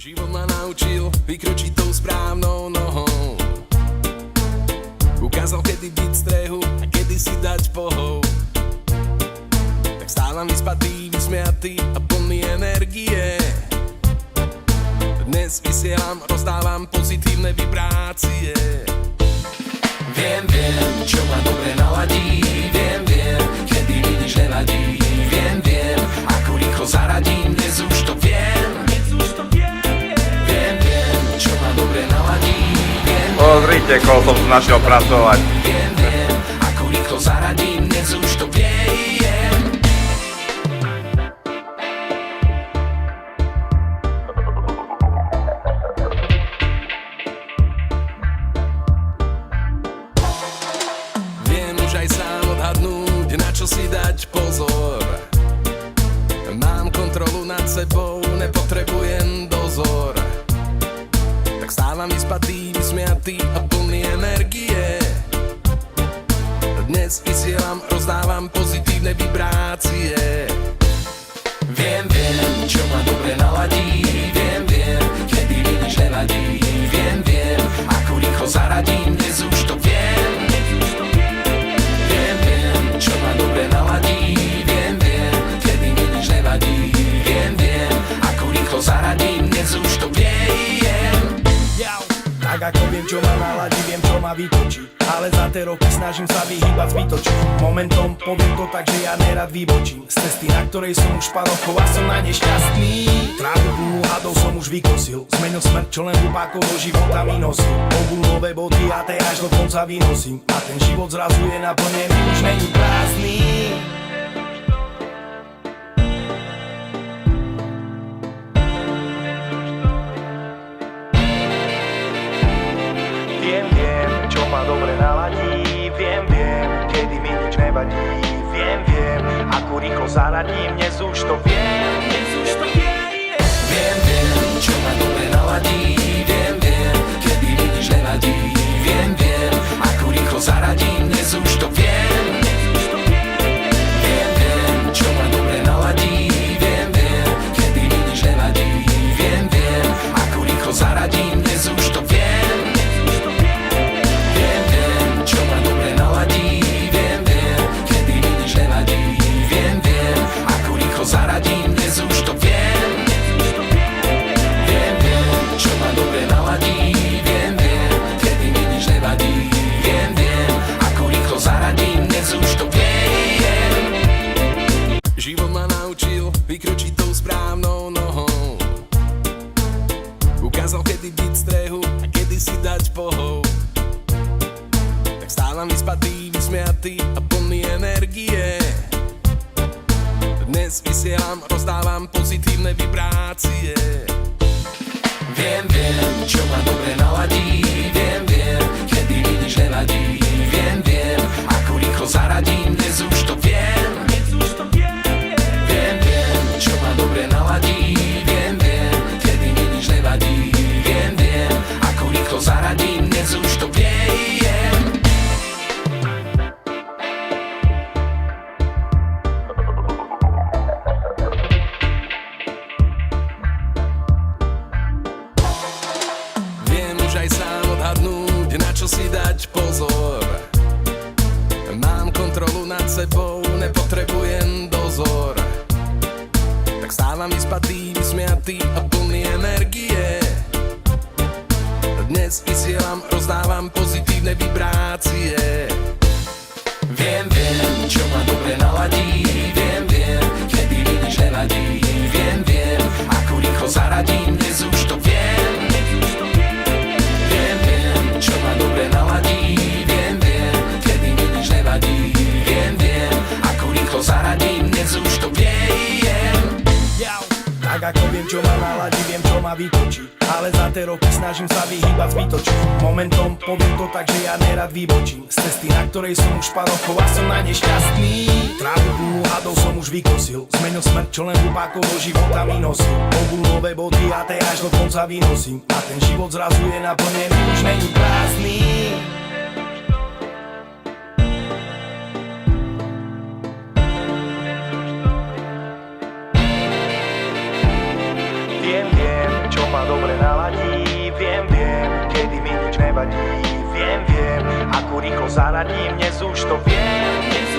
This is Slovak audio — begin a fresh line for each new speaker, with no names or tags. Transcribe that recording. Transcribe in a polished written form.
Život ma naučil vykročiť tou správnou nohou. Ukázal, kedy byť strehu a kedy si dať pohov. Tak stávam vyspatý, vysmiatý a plný energie. Dnes vysielam, rozdávam pozitívne vibrácie. Viem, čo ma dobre naladí. Viem, kedy mi nič nevadí. Viem, ako rýchlo zaradím. Dnes už to viem. Viem, čo ma dobre naladí.
Pozrite, koho som tu našiel pracovať.
Viem, ako rýchlo zaradím. Dnes už to viem. Viem už aj sám odhadnúť, na čo si dať pozor. Mám kontrolu nad sebou, nepotrebujem dozor. Tak stávam vyspatý, vysmiatý a plný energie. Dnes vysielam, rozdávam pozitívne vibrácie. Viem, čo ma dobre naladí. Viem, kedy mi nič nevadí. Viem, ako rýchlo zaradím. Dnes už to viem. Viem, čo ma dobre naladí. Viem, kedy mi nič nevadí. Viem, ako rýchlo zaradím. Dnes už to viem.
Tak ako viem, čo ma naladí, viem, čo ma vytočí. Ale za tie roky snažím sa vyhýbať zbytočí. Momentom poviem to tak, že ja nerad vybočím z cesty, na ktorej som už pár rokov a som na nešťastný. Trávu plnú hadov som už vykosil. Zmenil smrť, čo len hlupákov do života mi nosil. Obul nové body a tej až do konca vynosím. A ten život zrazu je naplnený, už není prázdny. Viem, čo ma dobre naladí. Viem, kedy mi nič nevadí. Viem, ako rýchlo zaradím. Dnes už to viem.
Viem, čo ma dobre naladí. Viem, kedy mi nič nevadí. Viem, ako rýchlo zaradím. Dnes už to viem. Viem, čo ma dobre naladí. Viem, kedy mi nič nevadí. Viem, ako rýchlo zaradím. Dnes už to viem. Zaradím, dnes už to viem. Viem, čo ma dobre naladí. Viem, kedy mi nič nevadí. Viem, ako rýchlo zaradím. Dnes už to viem. Život ma naučil vykročiť tou správnou nohou. Ukázal, kedy byť strehu a kedy si dať pohov. Tak stávam vyspatý, vysmiatý a plný energie. Dnes vysielam, rozdávam pozitívne vibrácie. Viem, čo ma dobre naladí. Viem, kedy mi nič nevadí. Viem, ako rýchlo zaradím. Dnes už to viem. Viem, čo ma dobre naladí. Viem, kedy mi nič nevadí. Viem, ako rýchlo zaradím. Dnes už to viem. Aj sám odhadnúť, na čo si dať pozor. Mám kontrolu nad sebou, nepotrebujem dozor. Tak stávam vyspatý, vysmiatý a plný energie. Dnes vysielam, rozdávam pozitívne vibrácie. Viem, čo ma dobre naladí. Viem, kedy mi nič nevadí. Viem, ako rýchlo zaradím. Dnes už to viem. Čo ma dobre naladí. Viem, kedy mi nič nevadí. Viem, ako rýchlo zaradím. Dnes už to viem.
Tak ako viem, čo ma naladí, viem, čo ma vytočí. Ale za tie roky snažím sa vyhýbať zbytočí. Momentom poviem to tak, že ja nerad vybočím z cesty, na ktorej som už pár rokov a som na nešťastný. Trávu plnú hadov som už vykosil. Zmenil smrť, čo len hlupákov do života mi nosil. Obul nové body a tej až do konca vynosím. A ten život zrazu je naplnený, už není prázdny. Viem, čo ma nevadí. Viem, ako rýchlo zaradím, dnes už to viem.